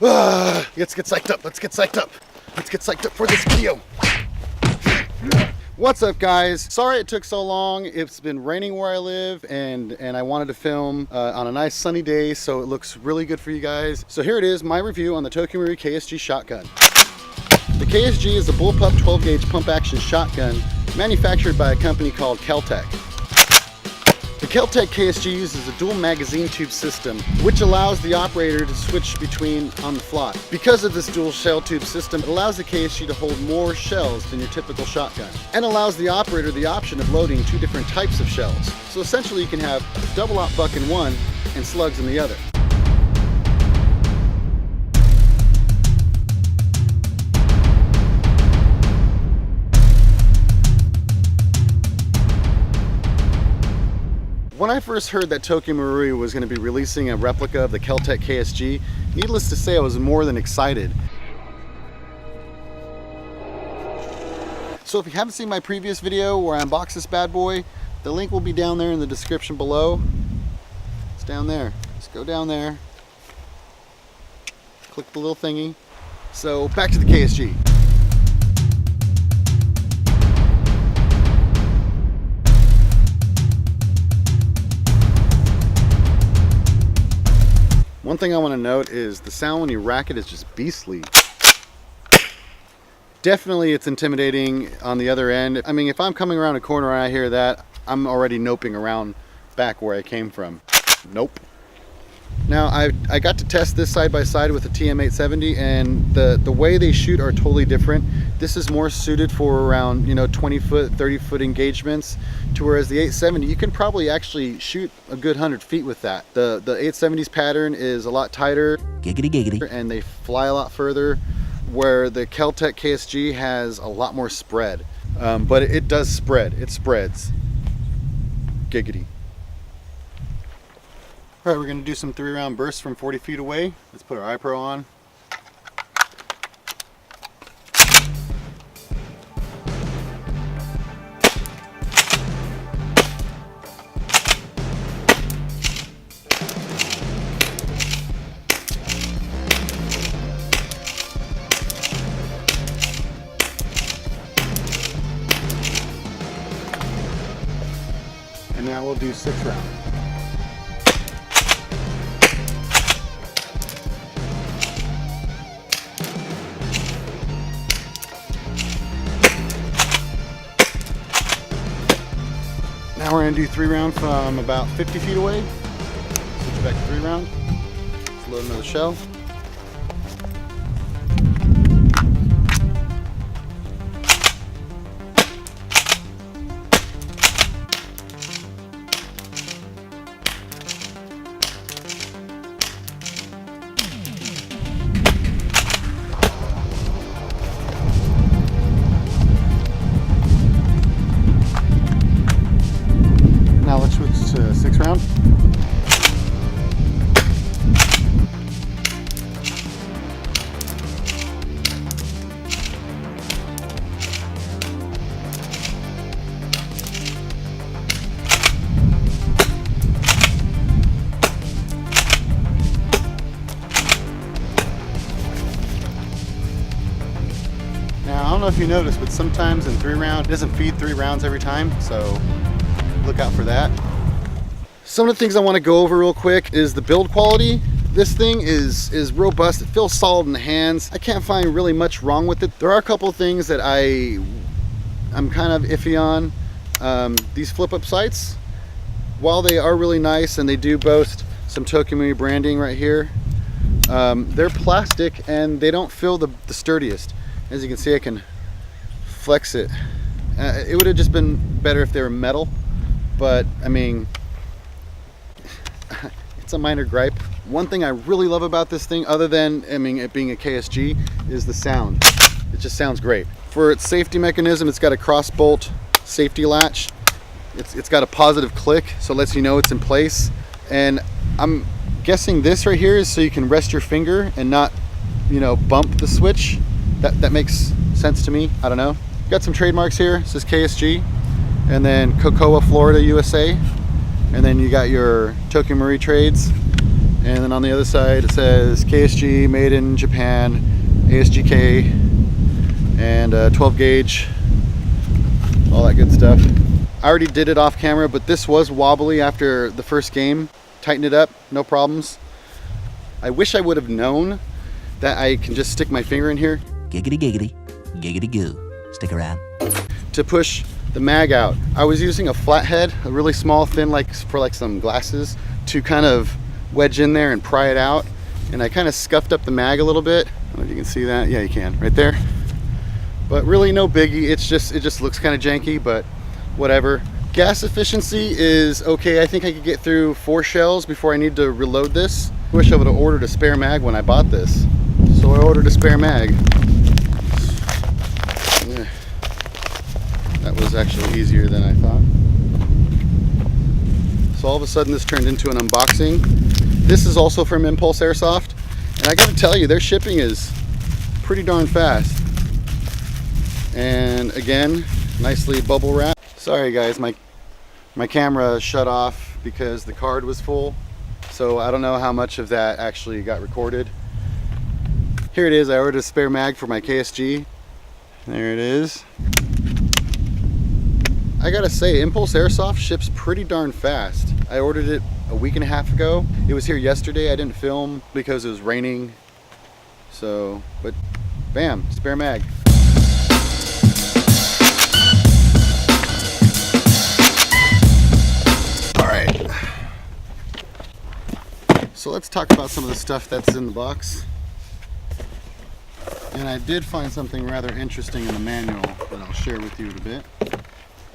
Let's get psyched up. Let's get psyched up. Let's get psyched up for this video. What's up, guys? Sorry it took so long. It's been raining where I live, and I wanted to film on a nice sunny day, so it looks really good for you guys. So here it is, my review on the Marui'S Ksg shotgun. The Ksg is a bullpup 12 gauge pump action shotgun manufactured by a company called Kel-Tec. The Kel-Tec Ksg uses a dual magazine tube system, which allows the operator to switch between on the fly. Because of this dual shell tube system, it allows the Ksg to hold more shells than your typical shotgun, and allows the operator the option of loading two different types of shells. So essentially you can have double aught buck in one and slugs in the other. When I first heard that Marui'S was going to be releasing a replica of the Kel-Tec Ksg, needless to say I was more than excited. So if you haven't seen my previous video where I unboxed this bad boy, the link will be down there in the description below. It's down there. Just go down there, click the little thingy. So back to the Ksg. One thing I want to note is the sound when you rack it is just beastly. Definitely it's intimidating on the other end. I mean, if I'm coming around a corner and I hear that, I'm already noping around back where I came from. Nope. Now I got to test this side by side with the TM870, and the way they shoot are totally different. This is more suited for around 20 foot, 30 foot engagements, to whereas the 870 you can probably actually shoot a good 100 feet with that. The 870's pattern is a lot tighter, giggity giggity, and they fly a lot further, where the Kel-Tec Ksg has a lot more spread. But it does spread. It spreads. Giggity. All right, we're going to do some 3-round bursts from 40 feet away. Let's put our iPro on. And now we'll do 6 rounds. Now we're going to do 3 rounds from about 50 feet away. Switch back to 3 rounds. Let's load another shell. Now let's switch to 6 round. Now I don't know if you noticed, but sometimes in 3 round it doesn't feed 3 rounds every time, so look out for that. Some of the things I want to go over real quick is the build quality. This thing is robust. It feels solid in the hands. I can't find really much wrong with it. There are a couple of things that I'm kind of iffy on. These flip-up sights, while they are really nice and they do boast some Marui'S branding right here, they're plastic and they don't feel the sturdiest. As you can see, I can flex it. It would have just been better if they were metal. But I mean, it's a minor gripe. One thing I really love about this thing, other than it being a Ksg, is the sound. It just sounds great. For its safety mechanism, it's got a cross bolt safety latch. It's got a positive click, so it lets you know it's in place. And I'm guessing this right here is so you can rest your finger and not, bump the switch. That makes sense to me. I don't know. Got some trademarks here. It says Ksg. And then Cocoa, Florida, USA. And then you got your Marui'S trades. And then on the other side it says KSG, made in Japan, ASGK, and 12 gauge, all that good stuff. I already did it off camera, but this was wobbly after the first game. Tightened it up, no problems. I wish I would have known that I can just stick my finger in here. Giggity giggity, giggity goo. Stick around. To push the mag out. I was using a flathead, a really small, thin, like for like some glasses, to kind of wedge in there and pry it out. And I kind of scuffed up the mag a little bit. I don't know if you can see that. Yeah, you can, right there. But really no biggie. It just looks kind of janky, but whatever. Gas efficiency is okay. I think I could get through 4 shells before I need to reload this. I wish I would have ordered a spare mag when I bought this. So I ordered a spare mag. Yeah. That was actually easier than I thought. So all of a sudden this turned into an unboxing. This is also from Impulse Airsoft. And I gotta tell you, their shipping is pretty darn fast. And again, nicely bubble wrapped. Sorry guys, my camera shut off because the card was full. So I don't know how much of that actually got recorded. Here it is. I ordered a spare mag for my KSG. There it is. I gotta say, Impulse Airsoft ships pretty darn fast. I ordered it a week and a half ago. It was here yesterday. I didn't film because it was raining. So, but bam, spare mag. So let's talk about some of the stuff that's in the box. And I did find something rather interesting in the manual that I'll share with you in a bit.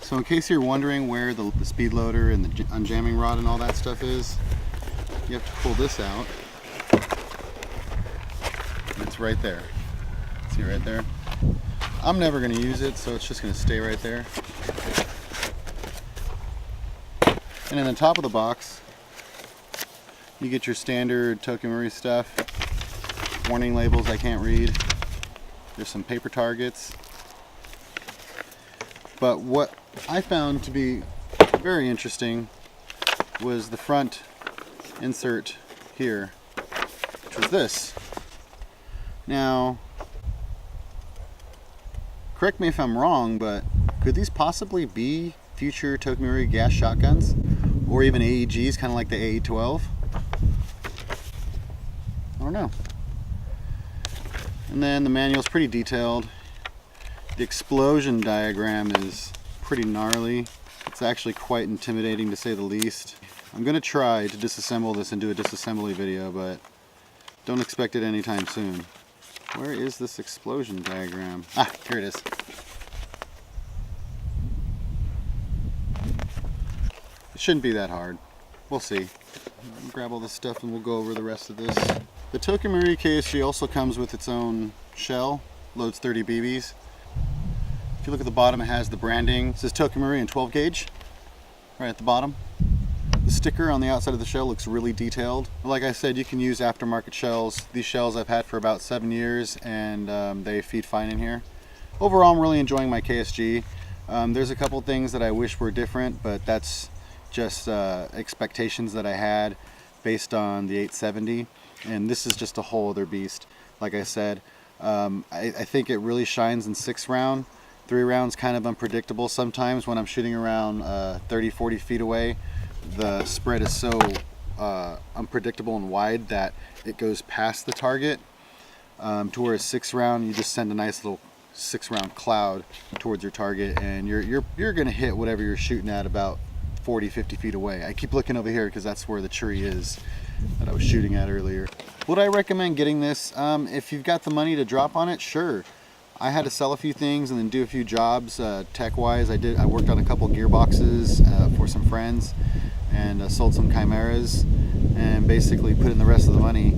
So in case you're wondering where the speed loader and the unjamming rod and all that stuff is, you have to pull this out. It's right there. See right there? I'm never going to use it, so it's just going to stay right there. And in the top of the box, you get your standard Tokyo Marui stuff. Warning labels I can't read. There's some paper targets. But what I found to be very interesting was the front insert here, which was this. Now, correct me if I'm wrong, but could these possibly be future Tokyo Marui gas shotguns? Or even AEGs, kind of like the AE-12? I don't know. And then the manual's pretty detailed. The explosion diagram is pretty gnarly. It's actually quite intimidating to say the least. I'm going to try to disassemble this and do a disassembly video, but don't expect it anytime soon. Where is this explosion diagram? Ah, here it is. It shouldn't be that hard. We'll see. Grab all this stuff and we'll go over the rest of this. The Tokyo Marui KSG also comes with its own shell, loads 30 BBs. If you look at the bottom, it has the branding. It says Tokyo Marui in 12 gauge, right at the bottom. The sticker on the outside of the shell looks really detailed. Like I said, you can use aftermarket shells. These shells I've had for about 7 years and they feed fine in here. Overall, I'm really enjoying my KSG. There's a couple things that I wish were different, but that's just expectations that I had based on the 870. And this is just a whole other beast. Like I said, I think it really shines in 6 round. 3 rounds kind of unpredictable sometimes when I'm shooting around 30-40 feet away. The spread is so unpredictable and wide that it goes past the target. To where a 6 round, you just send a nice little 6 round cloud towards your target, and you're gonna hit whatever you're shooting at about 40-50 feet away. I keep looking over here because that's where the tree is that I was shooting at earlier. Would I recommend getting this? If you've got the money to drop on it, sure. I had to sell a few things and then do a few jobs tech-wise. I worked on a couple gearboxes for some friends and sold some chimeras and basically put in the rest of the money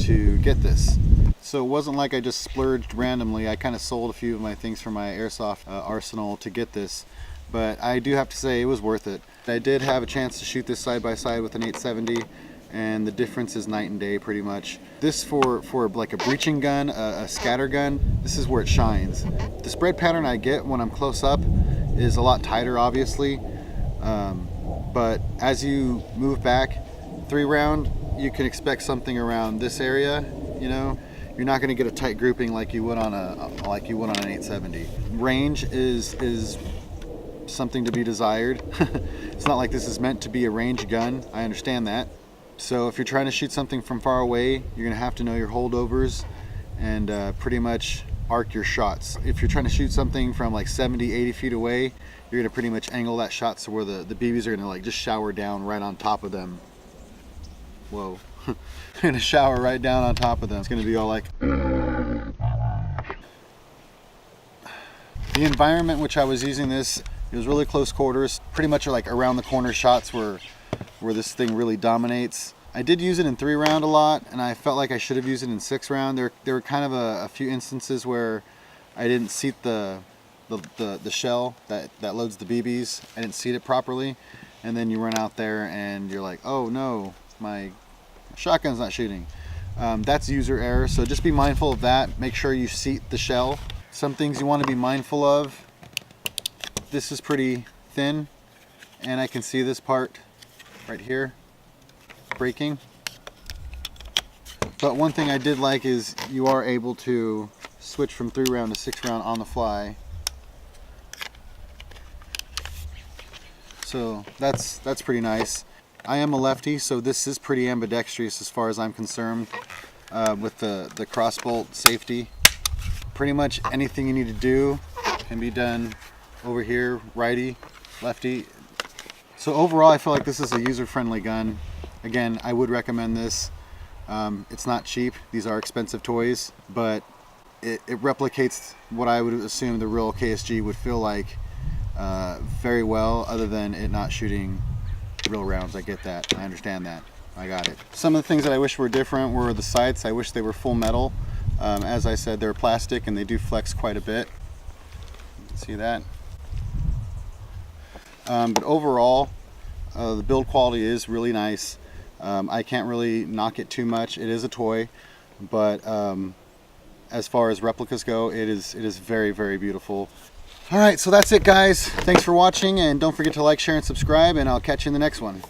to get this. So it wasn't like I just splurged randomly. I kind of sold a few of my things from my airsoft arsenal to get this, but I do have to say it was worth it. I did have a chance to shoot this side by side with an 870, and the difference is night and day pretty much. This for like a breaching gun, a scatter gun, this is where it shines. The spread pattern I get when I'm close up is a lot tighter, obviously, but as you move back, 3 round, you can expect something around this area. You know, you're not going to get a tight grouping like you would on an 870. Range is something to be desired. It's not like this is meant to be a range gun. I understand that. So if you're trying to shoot something from far away, you're going to have to know your holdovers and pretty much arc your shots. If you're trying to shoot something from like 70, 80 feet away, you're going to pretty much angle that shot so where the BBs are going to like just shower down right on top of them. Whoa. They're going to shower right down on top of them. It's going to be all like... The environment which I was using this, it was really close quarters, pretty much like around the corner shots where this thing really dominates. I did use it in 3-round a lot, and I felt like I should have used it in 6-round. There were kind of a few instances where I didn't seat the shell that loads the BBs. I didn't seat it properly, and then you run out there and you're like, oh no, my shotgun's not shooting. That's user error, so just be mindful of that. Make sure you seat the shell. Some things you want to be mindful of. This is pretty thin, and I can see this part right here breaking. But one thing I did like is you are able to switch from 3-round to 6-round on the fly. So that's pretty nice. I am a lefty, so this is pretty ambidextrous as far as I'm concerned with the crossbolt safety. Pretty much anything you need to do can be done over here, righty, lefty. So overall, I feel like this is a user-friendly gun. Again, I would recommend this. It's not cheap. These are expensive toys, but it replicates what I would assume the real KSG would feel like very well, other than it not shooting real rounds. I get that. I understand that. I got it. Some of the things that I wish were different were the sights. I wish they were full metal. As I said, they're plastic and they do flex quite a bit. See that? But overall, the build quality is really nice. I can't really knock it too much. It is a toy, but as far as replicas go, it is very, very beautiful. All right, so that's it, guys. Thanks for watching, and don't forget to like, share, and subscribe, and I'll catch you in the next one.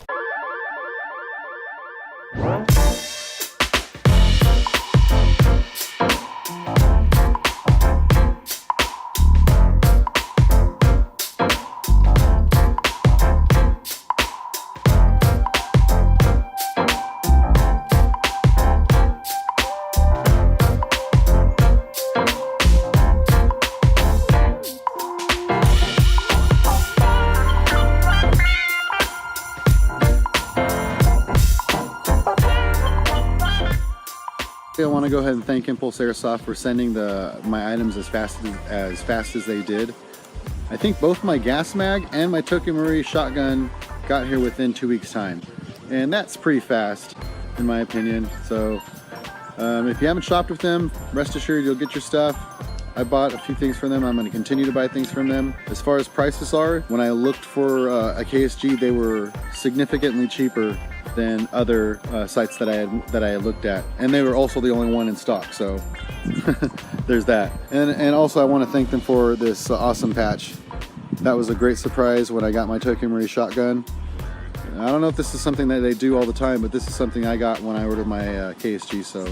I want to go ahead and thank Impulse Airsoft for sending my items as fast as they did. I think both my gas mag and my Tokyo Marui shotgun got here within 2 weeks time, and that's pretty fast in my opinion. So if you haven't shopped with them, rest assured you'll get your stuff. I bought a few things from them. I'm going to continue to buy things from them. As far as prices are, when I looked for a KSG, they were significantly cheaper than other sites that I had looked at, and they were also the only one in stock. So there's that. And also I want to thank them for this awesome patch. That was a great surprise when I got my Tokyo Marui shotgun. I don't know if this is something that they do all the time, but this is something I got when I ordered my KSG. So